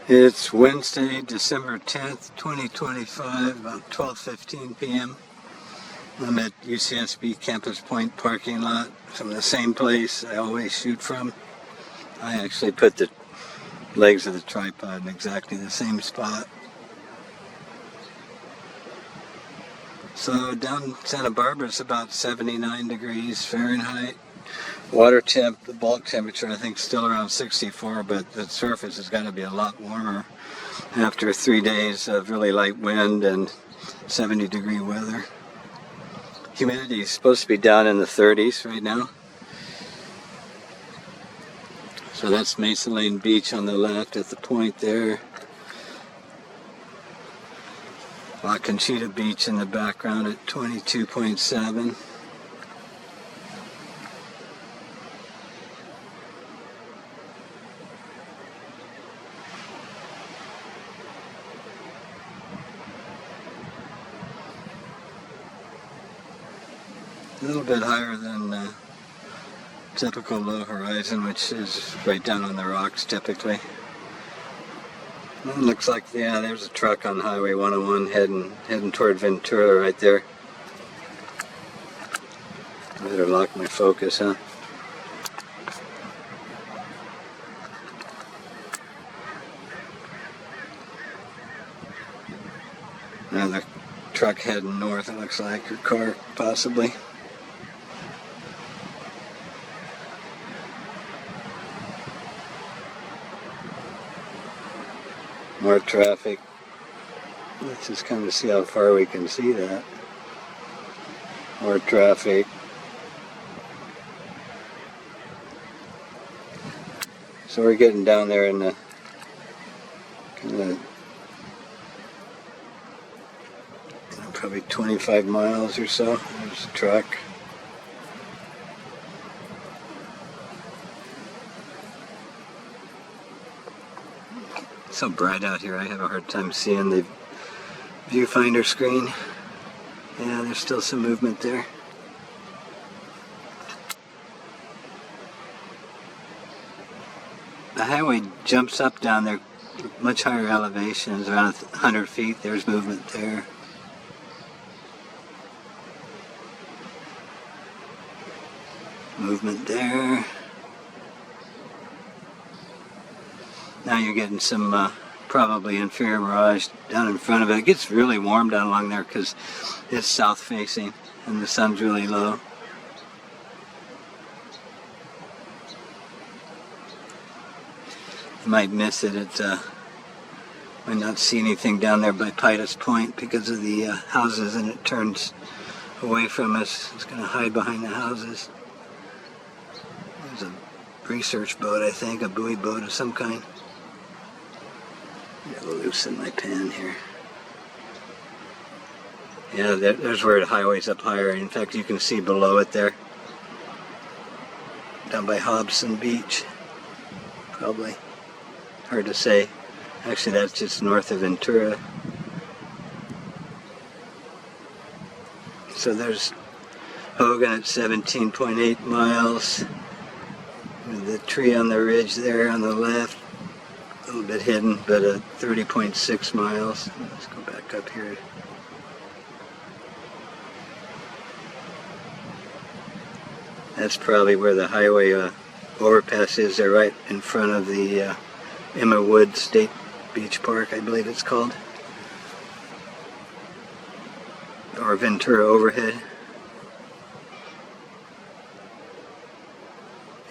It's Wednesday, December 10th, 2025, about 12:15 p.m. I'm at UCSB Campus Point parking lot from the same place I always shoot from. I actually put the legs of the tripod in exactly the same spot. So down Santa Barbara it's about 79 degrees Fahrenheit. Water temp, the bulk temperature I think still around 64, but the surface has got to be a lot warmer after 3 days of really light wind and 70-degree weather. Humidity is supposed to be down in the 30s right now. So that's Mesa Lane Beach on the left at the point there. Conchita Beach in the background at 22.7. A little bit higher than typical low horizon, which is right down on the rocks typically. It looks like, yeah, there's a truck on Highway 101 heading toward Ventura right there. I better lock my focus, huh? Another truck heading north, it looks like, or car possibly. More traffic. Let's just kind of see how far we can see that. More traffic. So we're getting down there in the kind of probably 25 miles or so. There's a truck. It's so bright out here, I have a hard time seeing the viewfinder screen. Yeah, there's still some movement there. The highway jumps up down there, much higher elevations, around 100 feet. There's movement there. Movement there. Now you're getting some probably inferior mirage down in front of it. It gets really warm down along there because it's south facing and the sun's really low. You might miss it. Might not see anything down there by Pitus Point because of the houses, and it turns away from us. It's going to hide behind the houses. There's a research boat, I think, a buoy boat of some kind. I'm going to loosen my pan here. Yeah, there's where the highway's up higher. In fact, you can see below it there. Down by Hobson Beach. Probably. Hard to say. Actually, that's just north of Ventura. So there's Hogan at 17.8 miles. With the tree on the ridge there on the left. A little bit hidden, but 30.6 miles. Let's go back up here. That's probably where the highway overpass is. They're right in front of the Emma Wood State Beach Park, I believe it's called. Or Ventura Overhead.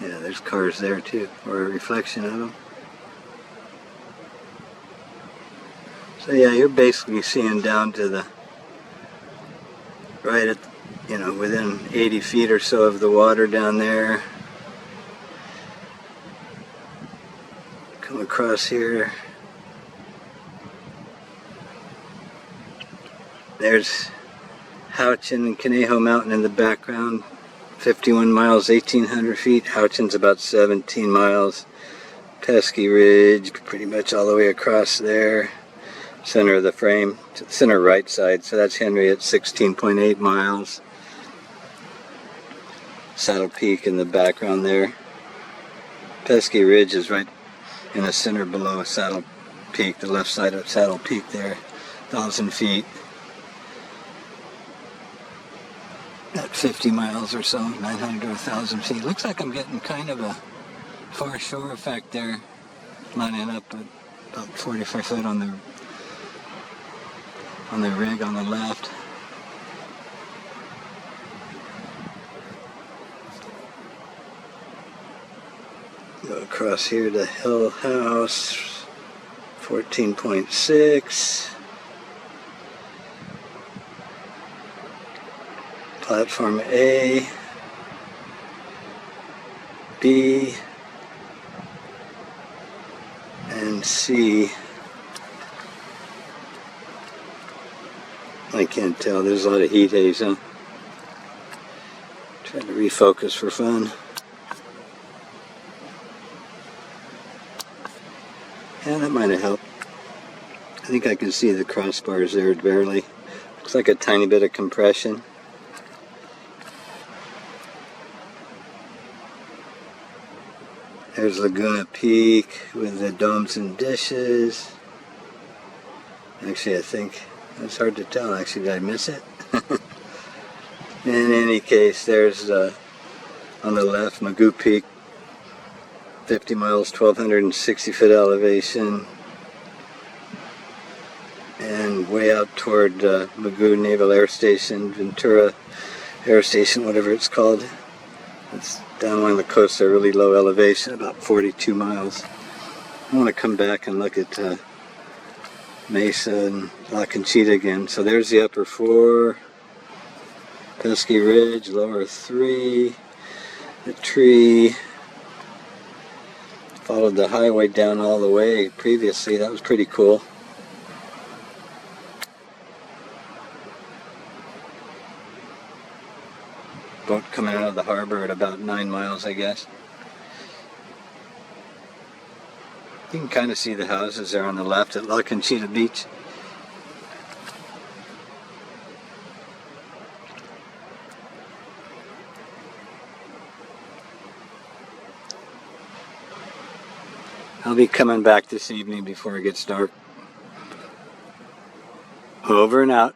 Yeah, there's cars there too, or a reflection of them. So yeah, you're basically seeing down to the, right at, within 80 feet or so of the water down there. Come across here. There's Houchin and Conejo Mountain in the background. 51 miles, 1,800 feet. Houchin's about 17 miles. Pesky Ridge, pretty much all the way across there. Center of the frame, center right side, so that's Henry at 16.8 miles. Saddle Peak in the background there. Pesky Ridge is right in the center below Saddle Peak, the left side of Saddle Peak there, 1,000 feet. At 50 miles or so, 900 to 1,000 feet. Looks like I'm getting kind of a far shore effect there, lining up at about 45 foot on the rig on the left. Go across here to Hill House, 14.6. Platform A, B, and C. I can't tell, there's a lot of heat haze, huh? Try to refocus for fun. Yeah, that might have helped. I think I can see the crossbars there barely. Looks like a tiny bit of compression. There's Laguna Peak with the domes and dishes. Actually, I think it's hard to tell. Actually, did I miss it? In any case, there's on the left Magoo Peak, 50 miles, 1,260 foot elevation, and way out toward Magoo Naval Air Station, Ventura Air Station, whatever it's called. It's down along the coast at a really low elevation, about 42 miles. I want to come back and look at Mesa and La Conchita again. So there's the upper 4, Pesky Ridge, lower 3, the tree. Followed the highway down all the way previously. That was pretty cool. Boat coming out of the harbor at about 9 miles, I guess. You can kind of see the houses there on the left at La Conchita Beach. I'll be coming back this evening before it gets dark. Over and out.